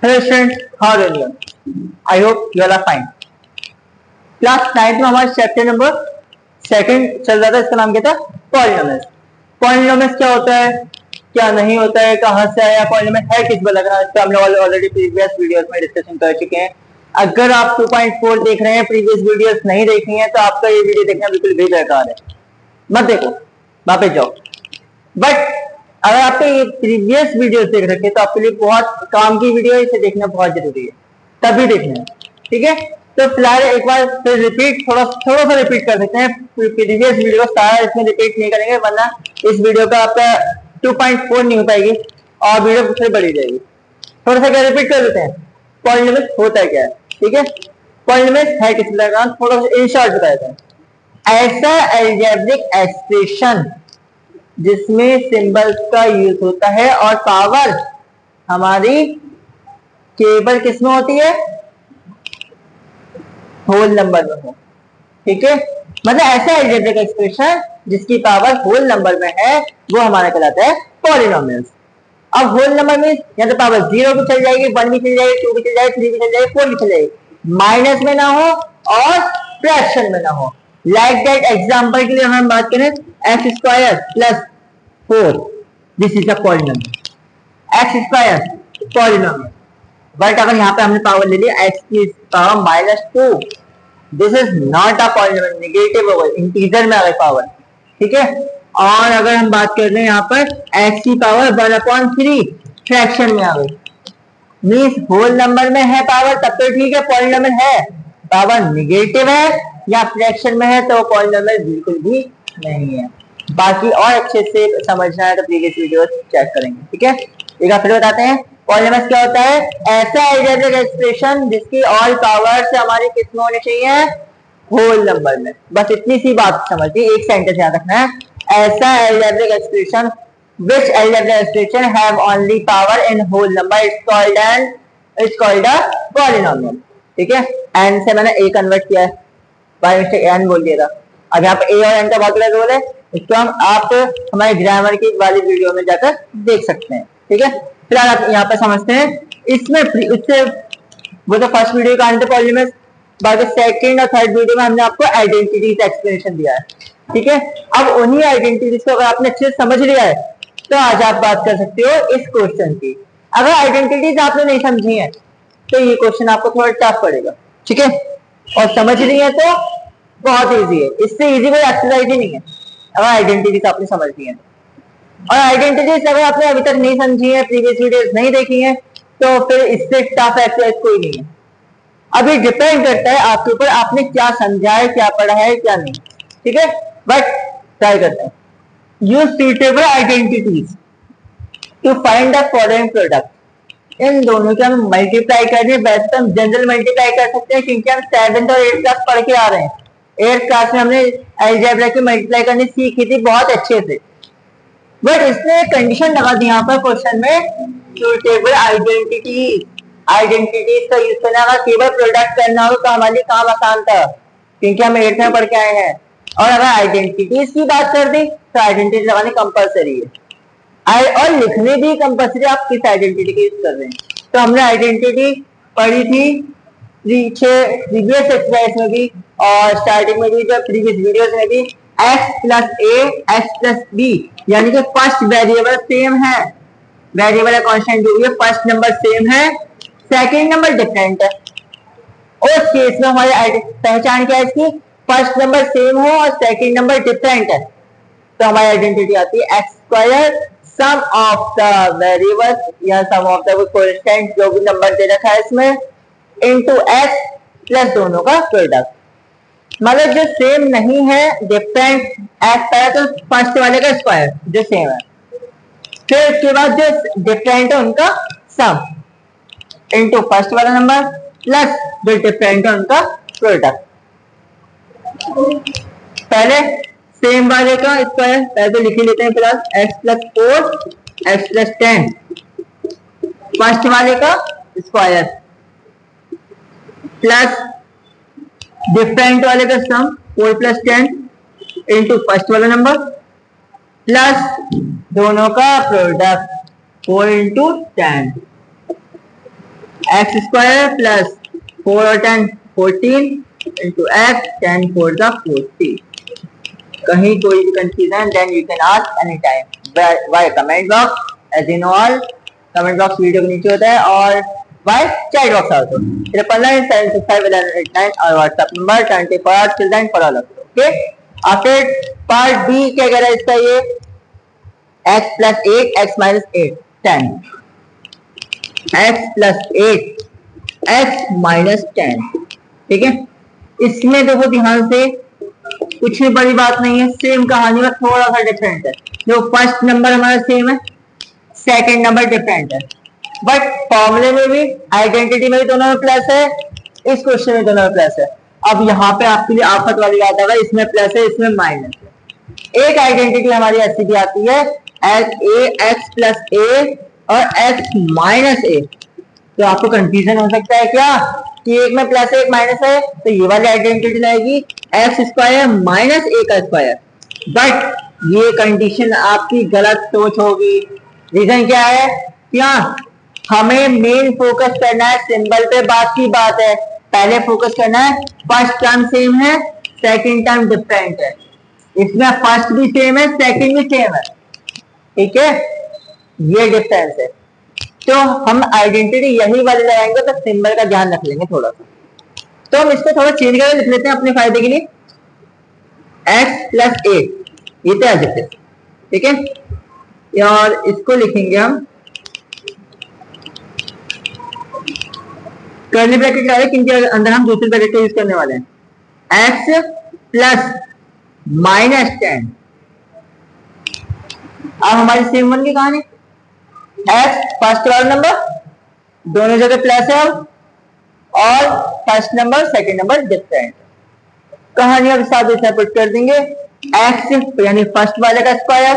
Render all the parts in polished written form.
Hello student, how are you? I hope you are fine. Class 9 में हमारा chapter number second चल रहा था। इसका नाम क्या था? पॉलिनोमियल्स। पॉलिनोमियल्स क्या होता है, क्या नहीं होता है, कहाँ से आया पॉलिनोमियल, है किस पर लग रहा है, इसका हमने ऑलरेडी प्रीवियस वीडियोस में डिस्कशन कर चुके हैं। अगर आप 2.4 देख रहे हैं, प्रीवियस वीडियोस नहीं देखी हैं, तो आपका ये वीडियो देखना बिल्कुल भी बेकार है, मत देखो, वापस जाओ। बट अगर आपने ये प्रीवियस वीडियो देख रखे तो आपके लिए बहुत काम की वीडियो है, इसे देखना बहुत जरूरी है, तभी देखना है। ठीक है, तो फिलहाल एक बार फिर रिपीट थोड़ा सा रिपीट कर देते हैं। प्रीवियस वीडियो सारा इसमें रिपीट नहीं करेंगे, वरना इस वीडियो का आपका 2.4 नहीं हो पाएगी और वीडियो फिर बढ़ी जाएगी। थोड़ा सा क्या रिपीट कर देते हैं, पॉलिनोमियल होता है क्या है। ठीक है, पॉलिनोमियल है किस तरह का, थोड़ा सा इन शॉर्ट बता देते हैं। ऐसा अलजेब्रिक एक्सप्रेशन जिसमें सिंबल्स का यूज होता है और पावर हमारी केवल किसमें होती है? होल नंबर में हो। ठीक है, मतलब ऐसा अलजेब्रिक एक्सप्रेशन जिसकी पावर होल नंबर में है वो हमारा कहलाता है पॉलिनोमियल्स। अब होल नंबर में या तो पावर 0 भी चल जाएगी, 1 भी चल जाएगी, 2 भी चल जाएगी, 3 भी चल जाएगी, 4 भी चल जाएगी, माइनस में ना हो और फ्रैक्शन में ना हो। लाइक दैट एग्जांपल के लिए हम बात करें x² plus 4, this is a polynomial. X square polynomial, but अगर यहाँ पे हमने पावर ले लिया x की power -2, this is not a polynomial, negative होगा, इंटीजर में आ गई पावर। ठीक है, और अगर हम बात कर रहे हैं यहाँ पर x की पावर 1/3 फ्रैक्शन में आ गई, मीन्स होल नंबर में है पावर तब तो ठीक है, पॉलिनोमियल है। पावर नेगेटिव है या फ्रैक्शन में है तो पॉलिनोमियल बिल्कुल भी नहीं है। बाकी और अच्छे से समझना है तो प्रीवियस वीडियो चेक करेंगे। ठीक है, एक बार फिर बताते हैं पॉलिनोमियल क्या होता है। ऐसा अलजेब्रिक एक्सप्रेशन जिसकी ऑल पावर्स हमारी किसमें होनी चाहिए? होल नंबर में। बस इतनी सी बात समझिए, एक सेंटेंस याद रखना है। ऐसा algebraic expression which algebraic expression have only power in whole number it's called a polynomial। ठीक है, n से मैंने a कन्वर्ट किया है, बाय मिस्टेक n बोल दिया था। अब यहाँ पे a और n का बहुत बड़ा रोल है, इसको हम आप हमारे ग्रामर की वाली वीडियो में जाकर देख सकते हैं। ठीक है, फिलहाल आप यहाँ पे समझते हैं। इसमें इससे वो तो फर्स्ट वीडियो का आने थे पॉलिनोमियल, बाकी सेकंड और थर्ड वीडियो में हमने आपको आइडेंटिटीज एक्सप्लेनेशन दिया है। ठीक है, अब उन्हीं आइडेंटिटीज को अगर आपने अच्छे से समझ लिया है तो आज आप बात कर सकते हो इस क्वेश्चन की। अगर आइडेंटिटीज आपने नहीं समझी है तो ये क्वेश्चन आपको थोड़ा टफ पड़ेगा। ठीक है, और समझ रही है तो बहुत इजी है, इससे इजी कोई एक्सरसाइज ही नहीं है अगर आइडेंटिटीज आपने समझ ली है। और आइडेंटिटीज अगर आपने अभी तक नहीं समझी है, प्रीवियस वीडियोस नहीं देखी है, तो फिर इससे टफ एक्सरसाइज कोई नहीं है। अभी डिपेंड करता है आपके ऊपर, आपने क्या समझा है, क्या पढ़ा है, क्या नहीं। ठीक है, बट ट्राई करते हैं। Use suitable identities to find the following product. इन दोनों के हम मल्टीप्लाई कर रहे हैं, वैसे तो हम जनरल मल्टीप्लाई कर सकते हैं क्योंकि हम 7th और 8th क्लास पढ़ के आ रहे हैं। 8th क्लास में हमने अलजेब्रा की मल्टीप्लाई करनी सीखी थी बहुत अच्छे से, बट इसने कंडीशन लगा दी यहाँ पर क्वेश्चन में, सुटेबल आइडेंटिटीज। आइडेंटिटीज का यूज करना, अगर केवल प्रोडक्ट करना हो तो हमारे लिए काम आसान था क्योंकि हम 8th में पढ़ के आए हैं। और अगर आइडेंटिटीज की बात कर दी तो आइडेंटिटी लगानी कंपलसरी है, और लिखने भी कंपलसरी, आप किस आइडेंटिटी का यूज कर रहे हैं। तो हमने आइडेंटिटी पढ़ी थी प्रीवियस एक्सरसाइज में भी और स्टार्टिंग में भी, जब प्रीवियस वीडियोस में भी, x प्लस ए x प्लस बी, यानी कि फर्स्ट वेरिएबल सेम है, वेरिएबल या कांस्टेंट जो भी है, फर्स्ट नंबर सेम है, सेकंड नंबर डिफरेंट है। उस केस में हमारी पहचान क्या है इसकी? फर्स्ट नंबर सेम हो और सेकंड नंबर डिफरेंट है, तो हमारी आइडेंटिटी आती है x² some of the variable या सम ऑफ द कांस्टेंट जो भी नंबर दे रखा है इसमें इनटू x प्लस दोनों का प्रोडक्ट। मतलब जो सेम नहीं है, डिफरेंट x है तो फर्स्ट वाले का स्क्वायर जो सेम है, फिर उसके बाद जो डिफरेंट है उनका सम इनटू फर्स्ट वाला नंबर प्लस जो डिफरेंट है उनका प्रोडक्ट। पहले सेम वाले का स्क्वायर पहले तो लिख लेते हैं, फिलहाल x plus 4 x plus 10, first वाले का स्क्वायर प्लस डिफरेंट वाले का सम 4 प्लस 10 इंटू फर्स्ट वाला नंबर प्लस दोनों का product 4 into 10। X square plus 4 और 10 14 इंटू एक्स 10 4 द 40। कहीं कोई भी confusion then you can ask any time by comment box, as in all comment box video के नीचे होता है, और बाय चैट बॉक्स आल्सो 999751189 और WhatsApp number 24 children for all of you। Okay, after part B क्या कह रहा है इसका, ये x plus 8 x minus 8 10 x plus 8 x minus 10। ठीक है, इसमें देखो ध्यान से, कुछ भी बड़ी बात नहीं है, सेम कहानी में थोड़ा सा डिफरेंट है। जो फर्स्ट नंबर हमारा सेम है, सेकंड नंबर डिफरेंट है, बट फॉर्मूले में भी आइडेंटिटी में भी दोनों में प्लस है, इस क्वेश्चन में दोनों में प्लस है। अब यहाँ पे आपके लिए आफत वाली बात है, इसमें प्लस है इसमें माइनस है। एक आइडेंटिटी हमारी ऐसी भी आती है एक्स प्लस ए और एक्स माइनस ए, तो आपको कंफ्यूजन हो सकता है क्या कि एक में प्लस है एक माइनस है, तो ये वाली आइडेंटिटी लाएगी एक्स स्क्वायर माइनस ए का स्क्वायर, बट ये कंडीशन आपकी गलत सोच होगी। रीजन क्या है, क्या हमें मेन फोकस करना है सिंबल पे, बाकी बात है पहले फोकस करना है फर्स्ट टर्म सेम है सेकंड टर्म डिफरेंट है, इसमें फर्स्ट भी सेम है सेकंड भी सेम है, ठीक है, ये डिफरेंस है। तो हम आइडेंटिटी यही वाली लगाएंगे तो सिंबल का ध्यान रख लेंगे थोड़ा सा, तो हम इसको थोड़ा चेंज करके लिख लेते हैं अपने फायदे के लिए, x प्लस ए, ये तो एडजेक्टिव, ठीक है, और इसको लिखेंगे हम कर्ली ब्रैकेट लगा रहे, किनके अंदर हम दूसरे ब्रैकेट यूज करने वाले हैं, x प्लस माइनस 10। अब हमारी सेम वन की कहानी, x फर्स्ट वाला नंबर दोनों जगह प्लस है अब, और first number second number different. कहानी अब साथ ही पुट कर देंगे, x यानी फर्स्ट वाले का स्क्वायर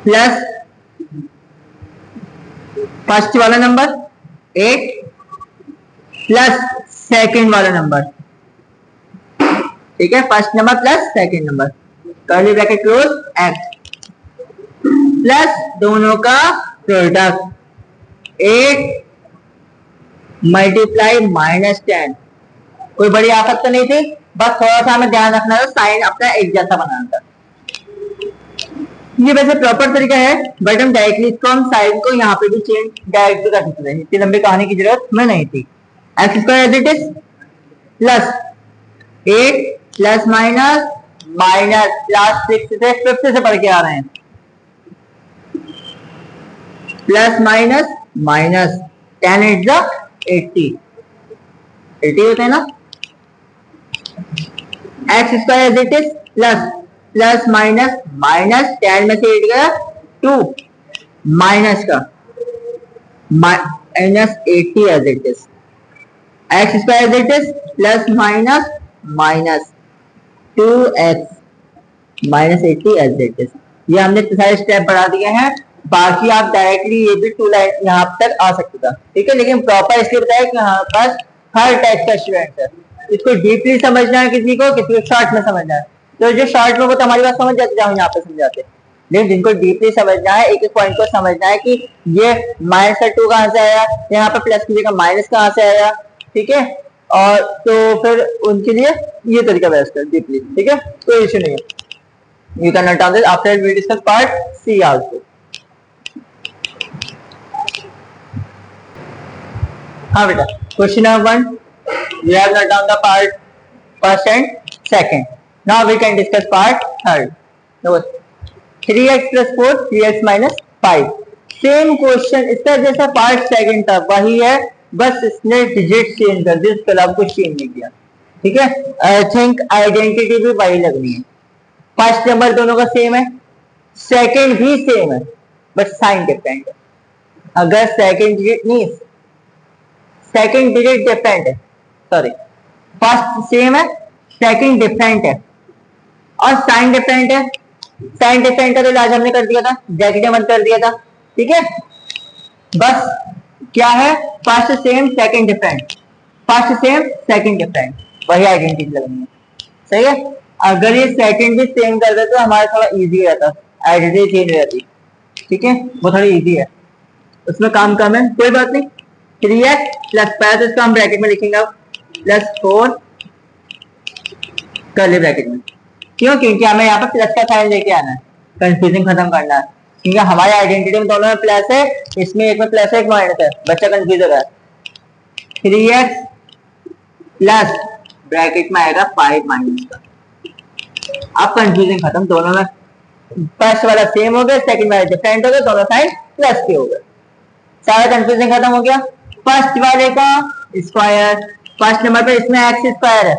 प्लस फर्स्ट वाला नंबर 8 प्लस सेकंड वाला नंबर, ठीक है, first number plus second number, curly bracket close, x plus दोनों का प्रोडक्ट 8 मल्टीप्लाई माइनस 10। कोई बड़ी आफत तो नहीं थी, बस थोड़ा सा हमें ध्यान रखना था, साइन अपना एक जैसा बनाना था। ये वैसे प्रॉपर तरीका है, बट हम डायरेक्टली इसको हम साइन को यहाँ पे भी चेंज डायरेक्ट भी कर सकते हैं, इतनी लंबी कहानी की जरूरत हमें नहीं थी। X square as it is plus 8 plus minus minus plus 6 से 5 से पढ़ के आ रहे हैं, प्लस माइनस माइनस 10 8 80 80 होते हैं ना, x square as it is plus plus minus minus 10 में से 8 गया 2 माइनस का minus 80 as it is, x square as it is plus minus minus 2x minus 80 as it is. ये हमने सारे स्टेप बढ़ा दिए हैं, बाकी आप डायरेक्टली ये भी 2 लाइन यहाँ तक आ सकता था, ठीक है, लेकिन प्रॉपर इसलिए बताया कि हमारे पास हर टाइप का स्टूडेंट है, इसको डीपली समझना है किसी को शॉर्ट में समझना है, तो जो शॉर्ट में वो तो हमारी बात समझ जाते हैं, हम यहाँ पे समझाते हैं, लेकिन जिनको डीपली समझना है, एक एक पॉइंट को समझना है कि ये माइनस का 2 कहाँ से आया, यहाँ पे प्लस की जगह माइनस कहाँ से आया, ठीक है, और तो फिर उनके लिए ये तरीका बेस्ट है डीपली, ठीक है, कोई इश्यू नहीं है। You can note down this after we discuss part C also. हाँ बेटा, question number 1 we have noted down the part first and second. Now we can discuss part third. Now 3x plus 4 3x minus 5, same question, इसका जैसा part second था वही है, बस इसने digit change कर दी, इसके अलावा कुछ चेंज नहीं किया, ठीक है। आई थिंक आइडेंटिटी भी वही लगनी है, फर्स्ट नंबर दोनों का सेम है, सेकंड भी सेम है, बट साइन डिफरेंट है। अगर सेकंड डिजिट नहीं, सेकंड डिजिट डिफरेंट है, सॉरी फर्स्ट सेम है सेकंड डिफरेंट है और साइन डिफरेंट है, साइन डिफरेंट का तो इलाज हमने कर दिया था, ब्रैकेट बंद कर दिया था, ठीक है। बस क्या है, first sem second different, first sem second different, वही आइडेंटिटी लगनी है, सही है। अगर ये सेकंड भी सेम कर दे तो हमारा थोड़ा इजी रहता, आइडेंटिटी चेंज हो जाती, ठीक है, वो थोड़ी इजी है। उसमें काम कम है, कोई बात नहीं। 3x प्लस 5 तो इसको हम ब्रैकेट में लिखेंगे प्लस 4 कर्ली ब्रैकेट में। क्यों? क्योंकि हमें यहाँ पर प्लस का साइन लेके आना है, कंफ्यूजन खत्म करना है। क्योंकि हमारे आइडेंटिटी में दोनों में प्लस है, इसमें एक में प्लस है एक माइनस है, बच्चा कंफ्यूज हो रहा है। 3x प्लस ब्रैकेट में आएगा 5 माइनस का। अब कंफ्यूजन खत्म, दोनों में फर्स्ट वाला सेम हो गया, सेकंड वाला डिफरेंट हो गया, दोनों साइड प्लस के हो गए, सारा कंफ्यूजन खत्म हो गया। फर्स्ट वाले का स्क्वायर, फर्स्ट नंबर पे इसमें एक्स स्क्वायर है,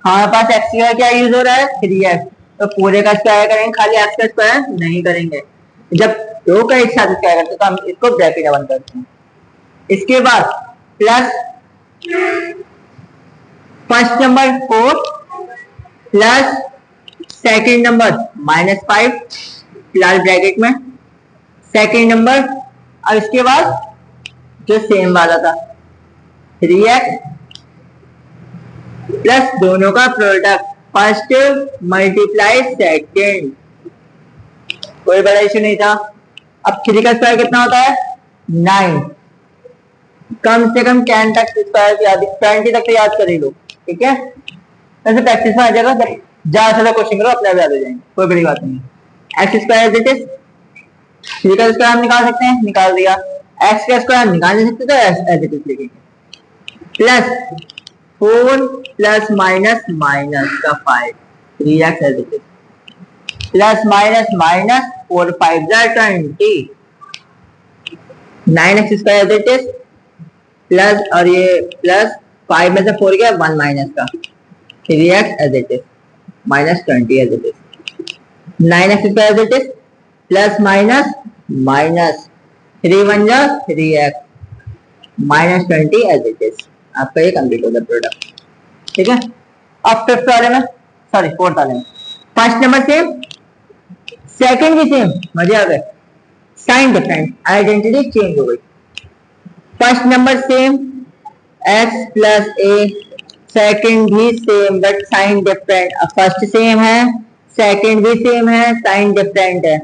हमारे पास एक्स का क्या यूज हो रहा है 3x, तो पूरे का स्क्वायर करेंगे, खाली एक्स का स्क्वायर नहीं करेंगे। जब दो का एक साथ स्क्वायर करते तो हम इसको ब्रैकेट में बंद करते हैं। इसके बाद plus first number 4 plus second number -5 फिलहाल ब्रैकेट में, सेकेंड नंबर। अब इसके बाद जो सेम वाला था 3x प्लस दोनों का प्रोडक्ट फर्स्ट मल्टीप्लाई सेकेंड, कोई बड़ा इश्यू नहीं था। अब 3 का स्क्वायर कितना होता है 9, कम से कम 10 तक स्क्वायर याद, 20 तक तो याद कर ही लो, ठीक है। वैसे प्रैक्टिस में आ जाएगा, ज्यादा से ज्यादा क्वेश्चन करो अपने आप याद हो जाएंगे, कोई बड़ी बात नहीं। एक्स स्क्वायर दिस इज 3 का स्क्वायर हम निकाल सकते हैं, निकाल दिया। एक्स का स्क्वायर हम निकाल नहीं सकते तो एज इट इज लिखेंगे प्लस 4 प्लस माइनस माइनस का 5 3x as it is plus minus minus 4 5 20 9x square as it is plus, और ये प्लस 5 में से 4 गया 1 माइनस का 3x as it is minus 20 as it is 9x square as it is plus minus minus 3 1 जा 3x minus 20 as it is. आपका ये complete हो गया प्रोडक्ट, ठीक है। अब फिफ्थ वाले में, सॉरी फोर्थ वाले में, फर्स्ट नंबर सेम, सेकंड भी सेम, मजे आ गए, साइन डिफरेंट, आइडेंटिटी चेंज हो गई। First number same x plus a, second भी सेम बट साइन डिफरेंट। अब फर्स्ट सेम है, सेकंड भी सेम है, साइन डिफरेंट है,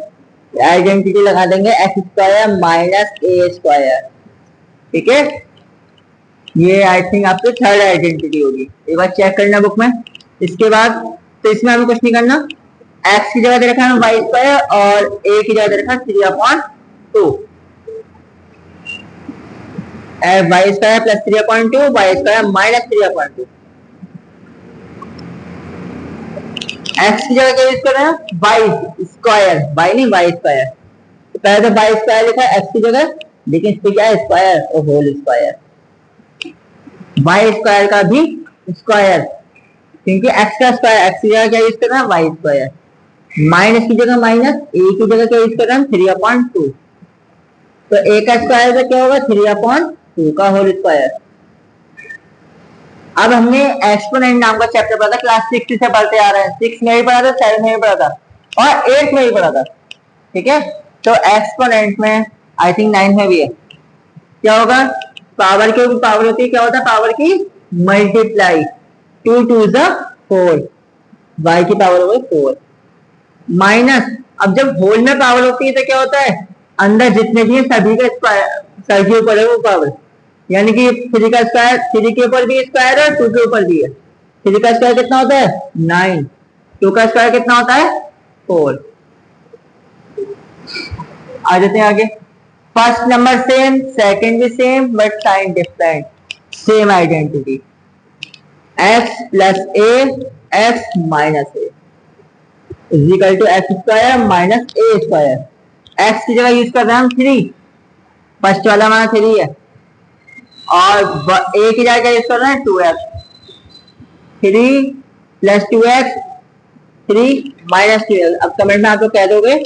आइडेंटिटी लगा देंगे x square minus a square, ठीक है। ये आई थिंक आपकी थर्ड आइडेंटिटी होगी, एक बार चेक करना बुक में। इसके बाद तो इसमें हमें कुछ नहीं करना, x की जगह दे रखा है y स्क्वायर और a की जगह दे रखा है 3/2, y square plus 3/2 y square minus 3/2। x की जगह क्या यूज कर रहे हैं y स्क्वायर, y नहीं y स्क्वायर, तो पहले तो y स्क्वायर लिखा है x की जगह, लेकिन इस पे क्या है स्क्वायर और होल स्क्वायर, y स्क्वायर का भी स्क्वायर, क्योंकि x का स्क्वायर, x की जगह क्या यूज कर रहे हैं y स्क्वायर, माइनस की जगह माइनस, a की जगह क्या यूज कर रहे हैं 3/2, तो a का स्क्वायर का क्या होगा 3/2 का होल स्क्वायर। अब हमने एक्सपोनेंट नाम का चैप्टर पढ़ा था, क्लास 6 से पढ़ते आ रहे हैं, 6 में भी पढ़ा था, 7 में भी पढ़ा था और 8 में भी पढ़ा था, ठीक है। तो एक्सपोनेंट में आई थिंक 9 में भी है, क्या होगा पावर की पावर होती है, क्या होता है पावर की मल्टीप्लाई, 2 2 4, y की पावर हो गई 4 माइनस। अब जब होल में पावर होती है तो क्या होता है अंदर जितने भी सभी का स्क्वायर के ऊपर है वो पावर, यानी कि 3 का स्क्वायर 3 के ऊपर भी स्क्वायर है 2 के ऊपर भी है। 3 का स्क्वायर कितना होता है 9, 2 का स्क्वायर कितना होता है 4। आ जाते हैं आगे, फर्स्ट नंबर सेम, सेकंड भी same but sign different, same identity, x plus a x minus a is equal to x square minus a square. x की जगह यूज कर रहे हैं हम 3, फर्स्ट वाला हमारा 3 है, और a की जगह यूज कर रहे हैं 2x, 3 प्लस 2x 3 माइनस 2। अब कमेंट में आप लोग कह दोगे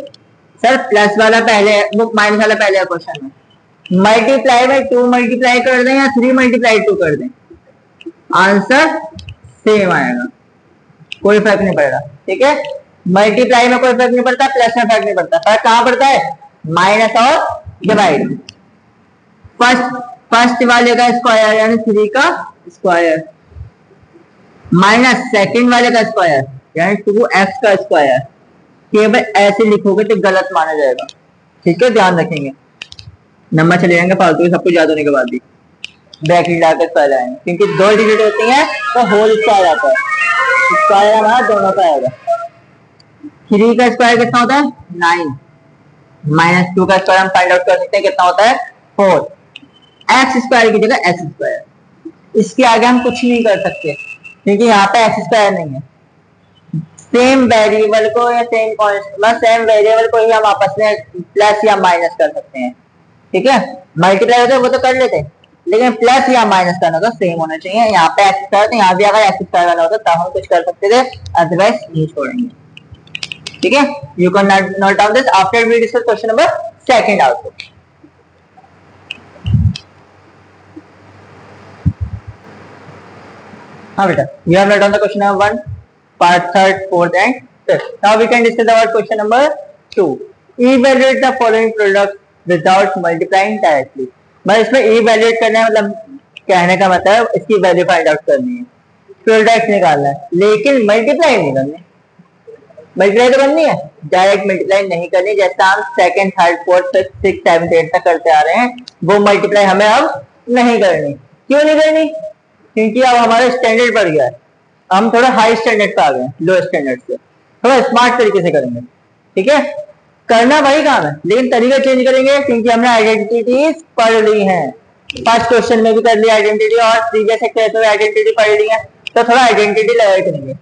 सर प्लस वाला पहले बुक माइनस वाला पहले क्वेश्चन में, मल्टीप्लाई में 2 मल्टीप्लाई कर दें या 3 मल्टीप्लाई 2 कर दें, आंसर सेम आएगा, कोई फर्क नहीं पड़ेगा, ठीक है। मल्टीप्लाई में कोई फर्क नहीं पड़ता, प्लस में फर्क नहीं पड़ता, फर्क कहां पड़ता है माइनस और डिवाइड। फर्स्ट वाले का स्क्वायर यानी 3 का स्क्वायर माइनस सेकंड वाले का स्क्वायर यानी 2x का स्क्वायर, केवल ऐसे लिखोगे तो गलत माना जाएगा, ठीक है ध्यान रखेंगे। नंबर चले जाएंगे फालतू, सब कुछ याद होने के बाद भी ब्रैकेट लाकर स्क्वायर आएंगे, क्योंकि 2 डिजिट होती हैं तो होल स्क्वायर आता है, स्क्वायर हमारा दोनों का आएगा। 3 का स्क्वायर कितना होता है 9, -2 का स्क्वायर हम फाइंड आउट कर सकते हैं कितना होता है 4, एक्स स्क्वायर की जगह एक्स स्क्वायर, इसके आगे हम कुछ नहीं कर सकते क्योंकि यहाँ पे एक्स स्क्वायर नहीं है। सेम वेरिएबल को या सेम वेरिएबल को ही हम आपस में प्लस या माइनस कर सकते हैं, ठीक है। मल्टीप्लाई होता है वो तो कर लेते हैं, लेकिन प्लस या माइनस करना तो सेम होना चाहिए। यहाँ पे एक्स स्क्वायर तो यहाँ भी अगर एक्स स्क्वायर वाला होता तब हम कुछ कर सकते थे, अदरवाइज नहीं छोड़ेंगे, ठीक है। You can note down this after we discuss question number second also. हाँ बेटा, you have noted down the question number 1, part 3rd, 4th and 5th. Now we can discuss about question number 2. Evaluate the following product without multiplying directly. मैं इसमें evaluate करना है, मतलब कहने का मतलब इसकी वैल्यू फाइंड आउट करनी है, प्रोडक्ट निकालना है, लेकिन मल्टीप्लाई नहीं करनी। मल्टीप्लाई तो करनी है, डायरेक्ट मल्टीप्लाई नहीं करनी, जैसा हम second, third, fourth, fifth, six, seventh, eight तक करते आ रहे हैं, वो मल्टीप्लाई हमें अब नहीं करनी। क्यों नहीं करनी? क्योंकि अब हमारा स्टैंडर्ड बढ़ गया है, हम थोड़ा हाई स्टैंडर्ड पे आ गए, लो स्टैंडर्ड से थोड़ा स्मार्ट तरीके से करेंगे, ठीक है। करना वही काम है, लेकिन तरीका चेंज करेंगे, क्योंकि हमने आइडेंटिटीज पढ़ ली है। फर्स्ट क्वेश्चन में भी कर लिया आइडेंटिटी, और प्रीवियस एक्सरसाइज में आइडेंटिटी पढ़ ली है, तो थोड़ा आइडेंटिटी लगा करेंगे,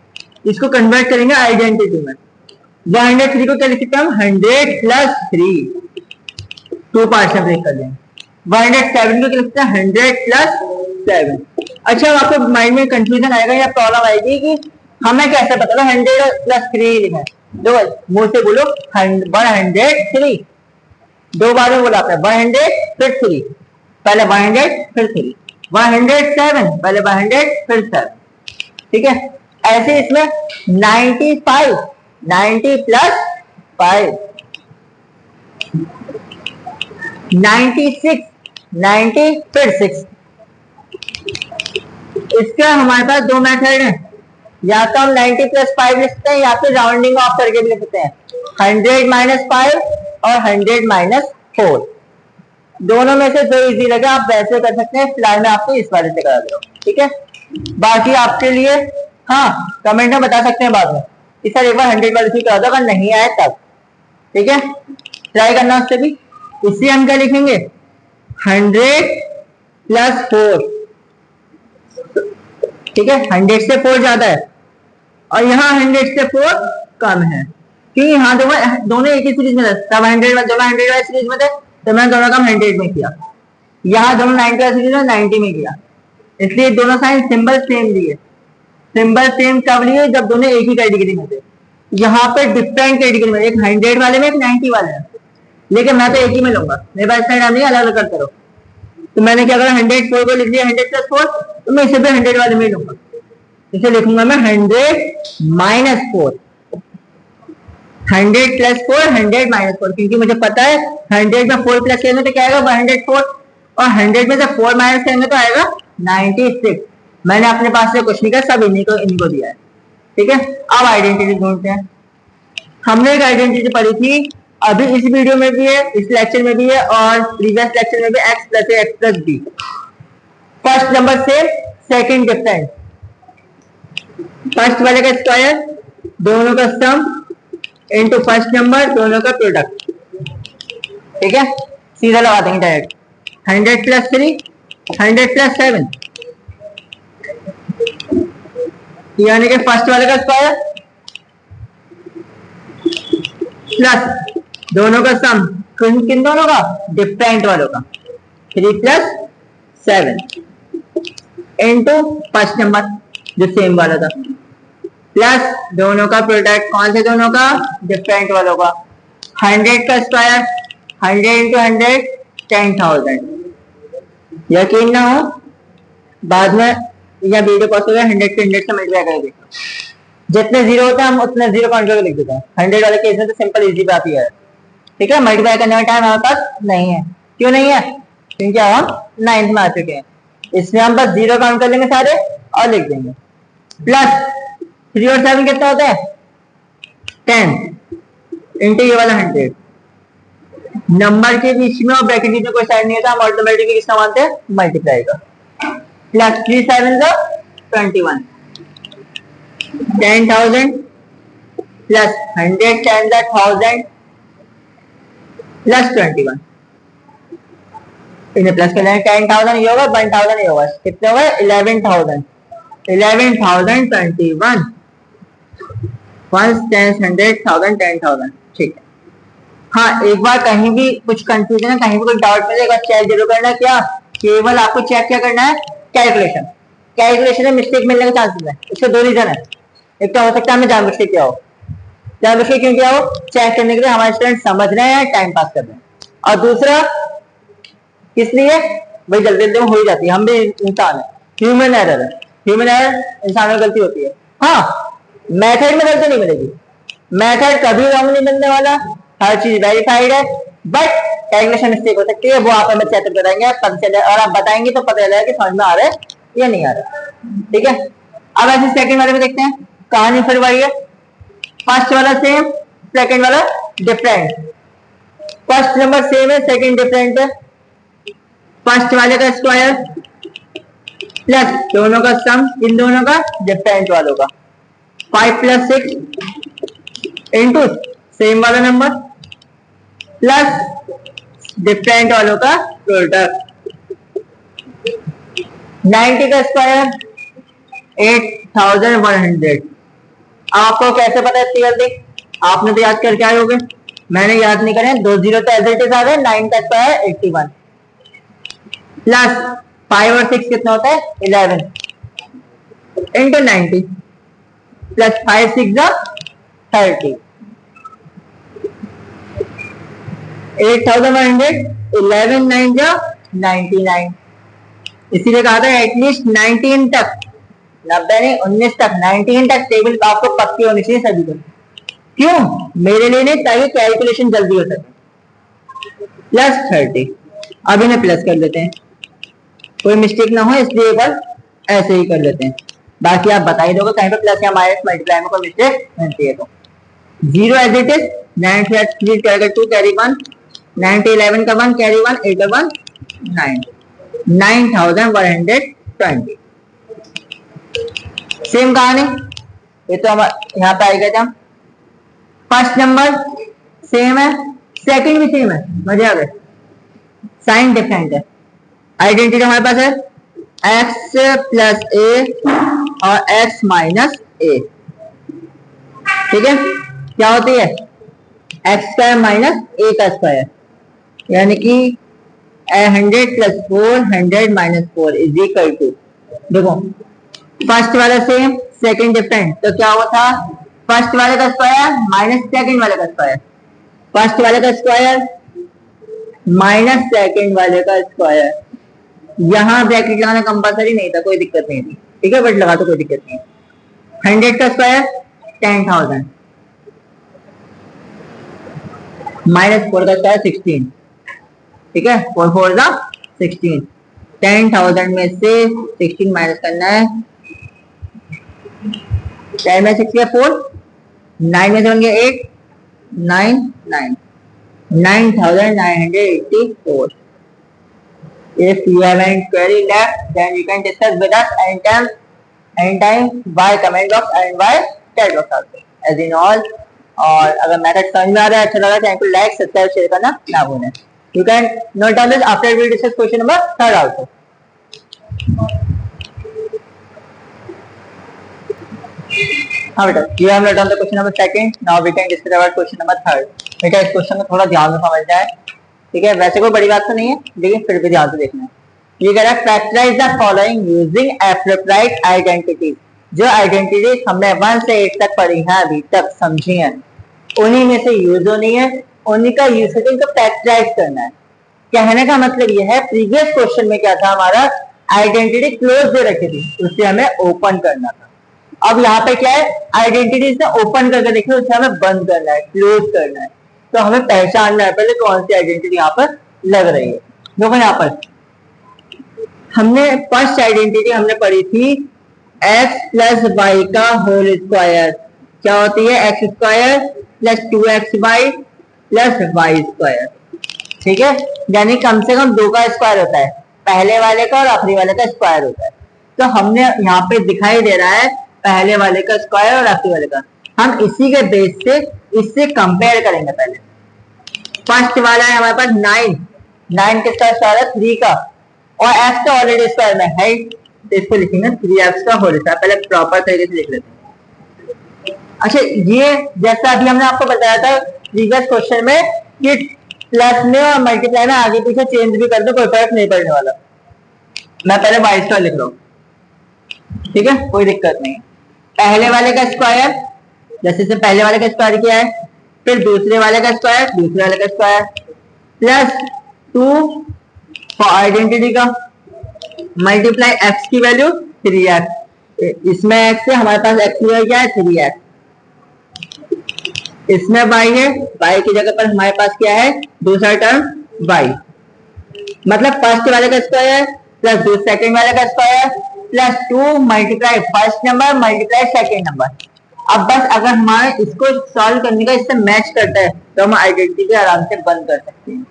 इसको कन्वर्ट करेंगे आइडेंटिटी में। 103 को क्या लिख सकते हैं हम 100 प्लस 3, 2 पार्ट्स में ब्रेक कर लेंगे। 107 को क्या लिखते हैं 100 प्लस 7। अच्छा, आपको माइंड में कंफ्यूजन आएगा या प्रॉब्लम आएगी कि हमें कैसे पता था 100 प्लस 3 लिखा है। दो मुंह से बोलो 103, 2 बार में बोला आपने 100 फिर 3, पहले 100 फिर 3, 107 पहले 100 फिर 7, ठीक है। ऐसे इसमें 95, 90 प्लस 5, 96, 90 फिर 6। इसका हमारे पास 2 मेथड है, या तो हम 90 प्लस 5 लिख सकते हैं, या फिर राउंडिंग ऑफ करके भी लिख सकते हैं, 100 माइनस 5 और 100 माइनस 4। दोनों में से जो इजी लगे आप वैसे कर सकते हैं, फिलहाल मैं आपको इस वाले से करा दे रहा हूँ, ठीक है। बाकी आपके लिए हाँ कमेंट में बता सकते हैं बाद में कि सर एक बार 100 वाले से करा दो, अगर नहीं आए तब, ठीक है, ट्राई करना उससे भी। इसलिए हम क्या लिखेंगे 100 प्लस 4, ठीक है। 100 से 4 ज्यादा है और यहाँ 100 से 4 कम है, क्योंकि यहाँ दोनों एक ही सीरीज में थे, तब 100 दोनों 100 वाली सीरीज में थे तो मैंने दोनों काम 100 में किया, यहाँ दोनों 90 वाली सीरीज में 90 में किया, इसलिए दोनों साइन सिंबल सेम लिए। सिंबल सेम कब लिए? जब दोनों एक ही कैटेगरी में थे। यहाँ पे डिफरेंट कैटेगरी में, एक 100 वाले में, एक 90 वाले में, लेकिन मैं तो एक ही में लूंगा, मेरे पास साइड नहीं अलग अलग करते रहो। तो मैंने क्या करा 104 को लिख लिया 100 प्लस 4, तो मैं इसे भी 100 वाले में लूंगा, इसे लिखूंगा मैं 100 माइनस 4, 100 प्लस 4, 100 माइनस 4, क्योंकि मुझे पता है 100 में 4 प्लस करेंगे तो क्या आएगा 104, और 100 में से 4 माइनस करेंगे तो आएगा 96। मैंने अपने पास से कुछ नहीं किया, सब इनको दिया है, ठीक है। अब आइडेंटिटी ढूंढते हैं। हमने एक आइडेंटिटी पढ़ी थी, अभी इस वीडियो में भी है, इस लेक्चर में भी है, और प्रीवियस लेक्चर में भी, x plus a x plus b. First number से सेकंड डिफरेंट, फर्स्ट वाले का स्क्वायर, दोनों का सम इनटू फर्स्ट नंबर, दोनों का प्रोडक्ट, ठीक है। सीधा लगा देंगे डायरेक्ट, 100 प्लस 3, 100 प्लस 7, यानी कि फर्स्ट वाले का स्क्वायर प्लस दोनों का सम, किन दोनों का? डिफरेंट वालों का, 3 प्लस 7 इनटू फर्स्ट नंबर जो सेम वाला था, प्लस दोनों का प्रोडक्ट, कौन से दोनों का? डिफरेंट वालों का। 100 का स्क्वायर 100 इंटू 100 10,000। यकीन ना हो बाद में या वीडियो पॉज हो गया, 100 से 100 से मल्टीप्लाई करके जितने जीरो होते हैं हम उतने जीरो काउंट करके लिख देते हैं। 100 वाले केस में तो सिंपल इजी बात ही है, ठीक है। मल्टीप्लाई करने का टाइम हमारे पास नहीं है। क्यों नहीं है? क्योंकि अब हम 9th में आ चुके हैं, इसमें हम बस जीरो काउंट कर लेंगे सारे और लिख देंगे। प्लस 3 और 7 कितना होता है 10 इंटू ये वाला 100, नंबर के बीच में और ब्रैकेट के बीच में कोई साइन नहीं होता, हम ऑटोमेटिकली किसका मानते हैं, मल्टीप्लाई का। प्लस 3 7 21, 10,000 प्लस 100 10 1000 प्लस 21, इन्हें प्लस कर लेंगे, 10,000 ये होगा, 1,000 ये होगा, कितने होगा 11,000, 11,021, 1 10 100 1000 10,000। ठीक है। हाँ, एक बार कहीं भी कुछ कंफ्यूजन है, कहीं भी कोई डाउट मिले, एक बार चेक जरूर करना। क्या केवल आपको चेक क्या करना है, कैलकुलेशन। कैलकुलेशन में मिस्टेक मिलने के चांसेस है, इसके दो रीजन है। एक तो हो सकता है हमें जान मिस्टेक क्या हो, जान मिस्टेक क्यों क्या हो, चेक करने के लिए हमारे स्टूडेंट समझ रहे हैं, टाइम पास कर रहे हैं। और दूसरा किस लिए, भाई जल्दी जल्दी में हो ही जाती है, हम भी इंसान है, ह्यूमन एरर है, ह्यूमन एरर, इंसान में गलती होती है। हाँ, मेथड में गलती नहीं मिलेगी, मेथड कभी रॉन्ग नहीं मिलने वाला, हर चीज वेरीफाइड है, बट कैलकुलेशन मिस्टेक हो सकती है, वो आप हमें चेक बताएंगे, पता चले, और आप बताएंगे तो पता चलेगा कि समझ में आ रहा है या नहीं आ रहा। ठीक है। अब ऐसे सेकंड वाले में देखते हैं, कहानी फिर वही है, फर्स्ट वाला सेम, सेकंड वाला डिफरेंट। फर्स्ट नंबर सेम है, सेकंड डिफरेंट है। फर्स्ट वाले का स्क्वायर प्लस दोनों का सम, इन दोनों का डिफरेंट वालों का, 5 + 6 इंटू सेम वाला नंबर प्लस डिफरेंट वालों का प्रोडक्ट। 90 का स्क्वायर 8,100। आपको कैसे पता है इतनी जल्दी, आपने तो याद करके आए होगे, मैंने याद नहीं करे, 2 0 तो एज इट इज आ गए, 9 का स्क्वायर 81 प्लस 5 और 6 कितना होता है 11 इंटू 90 प्लस 5 6 30, 8,100, 11 9 99। इसीलिए कहा था एटलीस्ट 19 तक, 90 नहीं 19 तक, 19 तक टेबल आपको पक्की होनी चाहिए सभी को। क्यों, मेरे लिए नहीं, ताकि कैलकुलेशन जल्दी हो सके। प्लस 30, अब इन्हें प्लस कर लेते हैं, कोई मिस्टेक ना हो, इसलिए एक बार ऐसे ही कर लेते हैं, बाकी आप बता ही दोगे कहीं पे प्लस या माइनस मल्टीप्लाई में कोई मिस्टेक बनती है तो। 0 एज इट इज, 9 3 2 कैरी 1, 9 11 का 1 कैरी 1, 8 1 9, 9,120। सेम कहानी, ये तो हम यहाँ पे आएगा था, फर्स्ट नंबर सेम है, सेकंड भी सेम है, मजे आ गए, साइन डिफरेंट है। आइडेंटिटी हमारे पास है x + a और x - a। ठीक है, क्या होती है x² - a का स्क्वायर, यानी कि 100 + 4 100 - 4 इज इक्वल टू, देखो फर्स्ट वाला सेम, सेकंड डिफरेंट, तो क्या हुआ था, फर्स्ट वाले का स्क्वायर माइनस सेकंड वाले का स्क्वायर, फर्स्ट वाले का स्क्वायर माइनस सेकंड वाले का स्क्वायर। यहां ब्रैकेट लगाना कंपलसरी नहीं था, कोई दिक्कत नहीं थी, ठीक है, बट लगा तो कोई दिक्कत नहीं। 100 का स्क्वायर 10,000 माइनस 4 का स्क्वायर 16, ठीक है, 4 4 16, 10,000 में से 16 माइनस करना है, 10 में 6 4, 9 में 7 8, 9 9, 9,984। If you have any query left, then you can discuss with us anytime by comment box and by chat box also, as in all। और अगर मेथड समझ में आ रहा है, अच्छा लगा, चैनल को लाइक सब्सक्राइब शेयर करना ना भूलें। You can note down this after we discuss question number 3 also। हाँ बेटा, you have noted down the question number 2, now we can discuss about question number 3। बेटा इस क्वेश्चन को थोड़ा ध्यान से समझ जाए, ठीक है, वैसे कोई बड़ी बात तो नहीं है, लेकिन फिर भी ध्यान से देखना है। ये कह रहा है factorize the following using appropriate identities. जो आइडेंटिटीज हमने 1 से 8 तक पढ़ी है, अभी तक समझी है, उन्हीं में से यूज होनी है, उन्हीं का यूज करके इनको फैक्टराइज करना है। कहने का मतलब ये है, प्रीवियस क्वेश्चन में क्या था हमारा, आइडेंटिटी क्लोज दे रखी थी, उससे हमें ओपन करना था। अब यहाँ पे क्या है, आइडेंटिटी से ओपन करके देखिए, उससे हमें बंद करना है, क्लोज करना है। तो हमें पहचानना है पहले कौन सी आइडेंटिटी यहाँ पर लग रही है। देखो यहाँ पर हमने फर्स्ट आइडेंटिटी हमने पढ़ी थी x + y का होल स्क्वायर, क्या होती है x² + 2xy + y²। ठीक है, यानी कम से कम 2 का स्क्वायर होता है, पहले वाले का और आखिरी वाले का स्क्वायर होता है। तो हमने यहाँ पे दिखाई दे रहा है पहले वाले का स्क्वायर और आखिरी वाले का, हम इसी के बेस से इससे कंपेयर करेंगे। पहले फर्स्ट वाला है हमारे पास 9, 9 किसका स्क्वायर है 3 का, और x का ऑलरेडी स्क्वायर में है, तो इसको लिखेंगे 3x का होल स्क्वायर। पहले प्रॉपर तरीके से लिख लेते हैं। अच्छा, ये जैसा अभी हमने आपको बताया था प्रीवियस क्वेश्चन में कि प्लस में और मल्टीप्लाई में आगे पीछे चेंज भी कर दो, कोई फर्क नहीं पड़ने वाला। मैं पहले y स्क्वायर लिख रहा हूँ, ठीक है, कोई दिक्कत नहीं। पहले वाले का स्क्वायर, जैसे से पहले वाले का स्क्वायर किया है, फिर दूसरे वाले का स्क्वायर, दूसरे वाले का स्क्वायर, प्लस 2 फॉर आइडेंटिटी का, मल्टीप्लाई x की वैल्यू 3x, इसमें x है, हमारे पास x की वैल्यू क्या है 3x, इसमें y है, y की जगह पर हमारे पास क्या है दूसरा टर्म y, मतलब फर्स्ट वाले का स्क्वायर प्लस सेकंड वाले का square plus 2 multiply first number multiply second number. अब बस अगर हमारे इसको सॉल्व करने का इससे मैच करता है तो हम आइडेंटिटी आराम से बंद कर सकते हैं।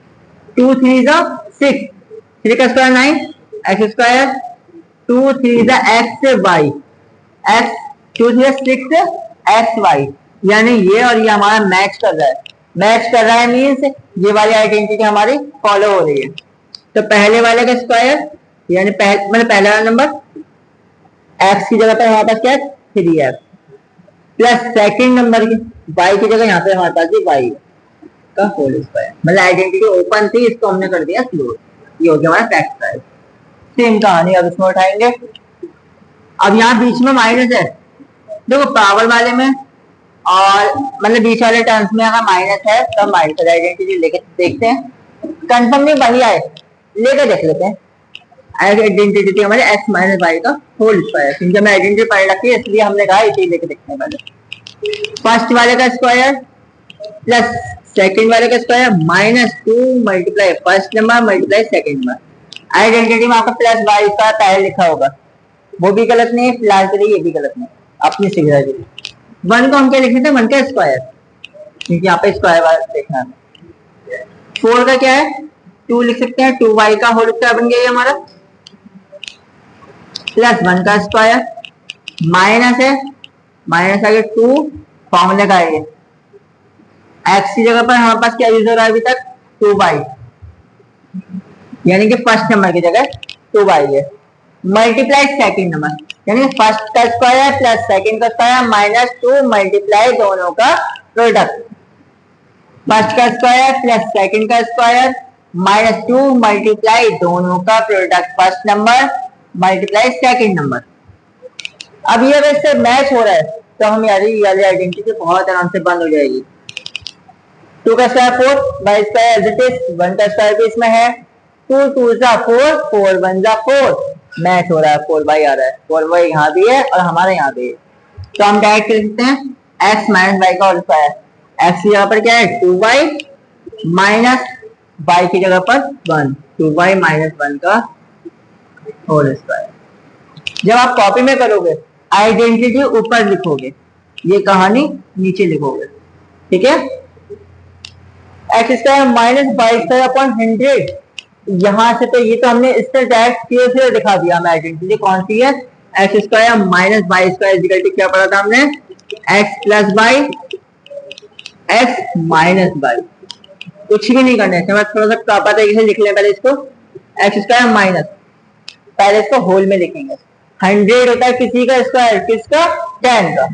2 3 6, 3 का square 9 x square, 2 3 x y, x 2 3 6 x y, यानी ये और ये हमारा मैच कर रहा है। मैच कर रहा है मीन्स ये वाली आइडेंटिटी हमारी फॉलो हो रही है। तो पहले वाले का स्क्वायर यानी मतलब पहला वाला नंबर x की जगह पर हमारे पास क्या है 3x, प्लस सेकंड नंबर की y की जगह यहाँ पे हमारे पास भी y का होल स्क्वायर, मतलब आइडेंटिटी ओपन थी, इसको हमने कर दिया क्लोज। ये हो गया हमारा फैक्टराइज। सेम कहानी अब इसमें उठाएंगे। अब यहाँ बीच में माइनस है, देखो पावर वाले में और मतलब बीच वाले टर्म्स में अगर माइनस है तो माइनस आइडेंटिटी लेके देखते हैं, कंफर्म नहीं बढ़िया है, लेके देख लेते हैं। आइडेंटिटी हमारे x माइनस वाई का होल स्क्वायर, क्योंकि हमें आइडेंटिटी पढ़ रखी है इसलिए हमने कहा इसे लेके देखते हैं। पहले फर्स्ट वाले का स्क्वायर प्लस सेकंड वाले का square minus 2 multiply first number multiply second number. Identity में आपको प्लस वाई का पहले लिखा होगा, वो भी गलत नहीं है, फिलहाल के लिए ये भी गलत नहीं, अपनी सुविधा के लिए। 1 को हम क्या लिखते हैं 1 का स्क्वायर, क्योंकि यहाँ पे स्क्वायर वाला देखना है। 4 का क्या है 2 लिख सकते हैं, 2y का होल स्क्वायर बन गया ये हमारा, प्लस 1 का स्क्वायर माइनस है, माइनस आगे 2 फॉर्मूले का है, x की जगह पर हमारे पास क्या यूज हो रहा है अभी तक 2y, यानी कि फर्स्ट नंबर की जगह 2y है, मल्टीप्लाई सेकंड नंबर यानी फर्स्ट का स्क्वायर प्लस सेकंड का स्क्वायर माइनस 2 मल्टीप्लाई दोनों का प्रोडक्ट, फर्स्ट का स्क्वायर प्लस सेकंड का स्क्वायर माइनस 2 मल्टीप्लाई दोनों का product first number multiply second number. अब ये वैसे मैच हो रहा है तो हम यार ये वाली आइडेंटिटी बहुत आराम से बंद हो जाएगी। 2 का square 4, y square as it is, 1 का स्क्वायर भी इसमें है, 2 2 4, 4 1 4, मैच हो रहा है, 4y आ रहा है, 4y यहाँ भी है और हमारे यहाँ भी है, तो हम डायरेक्ट कर सकते हैं x माइनस वाई का होल स्क्वायर। x की जगह पर क्या है 2y माइनस y की जगह पर 1, 2y माइनस 1 का होल स्क्वायर। जब आप कॉपी में करोगे आइडेंटिटी ऊपर लिखोगे, ये कहानी नीचे लिखोगे, ठीक है। X square minus y square upon 100, यहाँ से तो ये तो हमने इससे डायरेक्ट क्लियर दिखा दिया हमें आइडेंटिटी कौन सी है, x square minus y square equal to क्या पढ़ा था हमने x plus y x minus y. कुछ भी नहीं करना है, थोड़ा सा प्रॉपर तरीके से लिख लें पहले इसको, एक्स स्क्वायर माइनस, पहले इसको होल में लिखेंगे, 100 होता है किसी का स्क्वायर, किसका 10 का,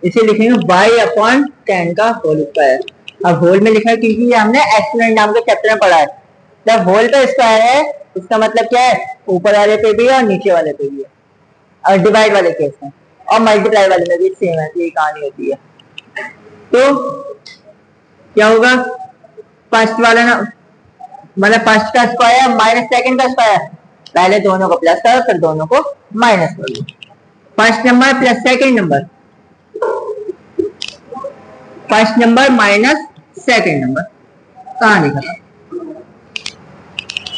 इसे लिखेंगे y अपॉन 10 का होल स्क्वायर। अब होल में लिखा है क्योंकि ये हमने एक्सपोनेंट नाम के चैप्टर में पढ़ा है, जब होल का स्क्वायर है इसका मतलब क्या है ऊपर वाले पे भी है और नीचे वाले पे भी है, और डिवाइड वाले केस में और मल्टीप्लाई वाले में भी सेम है, तो ये कहानी होती है। तो क्या होगा फर्स्ट वाला ना, मतलब फर्स्ट का स्क्वायर माइनस सेकंड का स्क्वायर, पहले दोनों को प्लस करो फिर दोनों को माइनस कर दो, first number plus second number, first number minus second number, कहानी खत्म।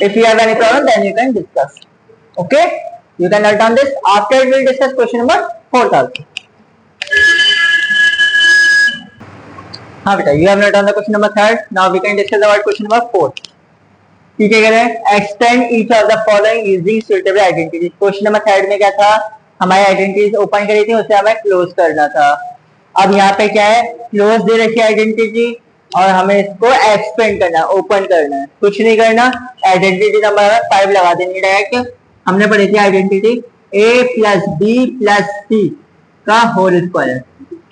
If you have any problem, then you can discuss. Okay, you can note down this. After we will discuss question number 4 also. हाँ बेटा, you have noted down the question number 3rd. Now we can discuss about question number 4. ठीक है, करें extend each of the following using suitable identity. Question number 3 में क्या था, हमारी identities open करी थी, उसे हमें क्लोज करना था। अब यहाँ पे क्या है, क्लोज दे रखी है आइडेंटिटी और हमें इसको एक्सपेंड करना है, ओपन करना है, कुछ नहीं करना। आइडेंटिटी नंबर 5 लगा देनी डायरेक्ट। हमने पढ़ी थी identity a plus b plus c का होल स्क्वायर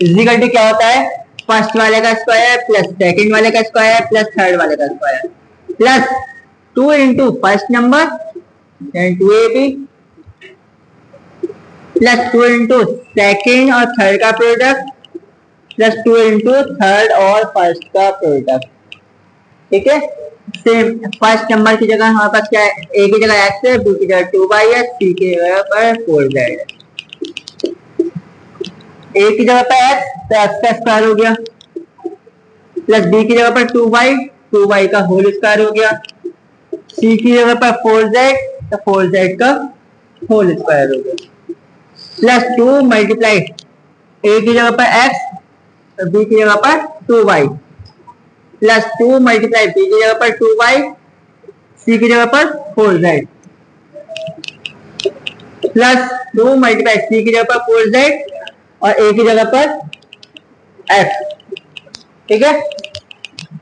इजिकल टू क्या होता है, फर्स्ट वाले का स्क्वायर प्लस सेकंड वाले का स्क्वायर प्लस थर्ड वाले का square plus 2 into first number and 2ab plus 2 into second और थर्ड का प्रोडक्ट प्लस 2 इंटू थर्ड और फर्स्ट का प्रोडक्ट। ठीक है, सेम फर्स्ट नंबर की जगह हमारे पास क्या है, a की जगह x है, b की जगह 2y है, c की जगह पर 4z है। a की जगह पर x तो x का स्क्वायर हो गया, प्लस b की जगह पर 2y का होल स्क्वायर हो गया, c की जगह पर 4z तो 4z का होल स्क्वायर हो गया, प्लस 2 मल्टीप्लाई a की जगह पर x और b की जगह पर 2y प्लस 2 मल्टीप्लाई b की जगह पर 2y, c की जगह पर 4z प्लस 2 मल्टीप्लाई c की जगह पर 4z और a की जगह पर x। ठीक है,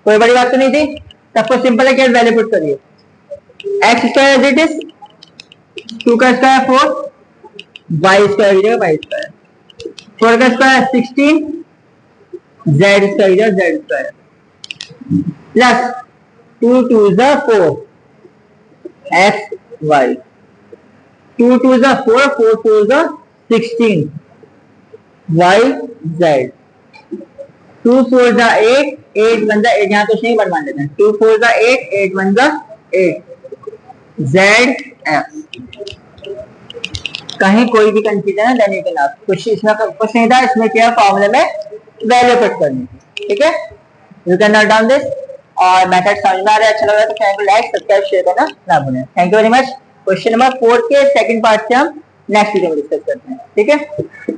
कोई बड़ी बात तो नहीं थी, सबको सिंपल है, क्या वैल्यू पुट करिए, x स्क्वायर इट इज 2 का स्क्वायर 4, y स्क्वायर की जगह y स्क्वायर, 4 का स्क्वायर 16, z स्क्वायर की जगह z square plus 2 2 4 x y, 2 2 4 4 2 16 y z, 2 4 8 8 1 8, यहाँ कुछ नहीं बनवा लेते हैं, 2 4 8 8 1 8 z f। कहीं कोई भी कंफ्यूजन है देने के नाम, कुछ इसमें कुछ नहीं था, इसमें क्या फॉर्मूले में वैल्यू पुट करनी थी। ठीक है, you can note down this. और मेथड समझ में आ रहा है, अच्छा लग रहा है तो चैनल को लाइक सब्सक्राइब शेयर करना ना भूलें। Thank you very much. Question number 4 के सेकंड पार्ट से हम नेक्स्ट वीडियो में डिस्कस करते हैं। ठीक है।